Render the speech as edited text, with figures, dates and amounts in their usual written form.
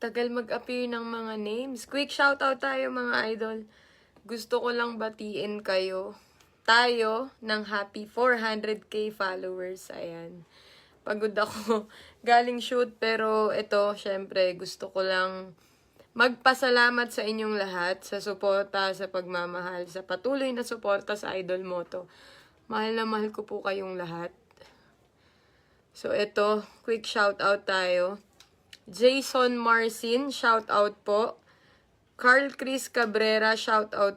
tagal mag-appear ng mga names. Quick shoutout tayo mga idol. Gusto ko lang batiin kayo. Tayo ng happy 400k followers. Ayan. Pagod ako. Galing shoot pero ito, syempre, gusto ko lang magpasalamat sa inyong lahat sa suporta, sa pagmamahal, sa patuloy na suporta sa Idol Moto. Mahal na mahal ko po kayong lahat. So ito, quick shoutout tayo. Jason Marcin, shoutout po. Carl Chris Cabrera, shoutout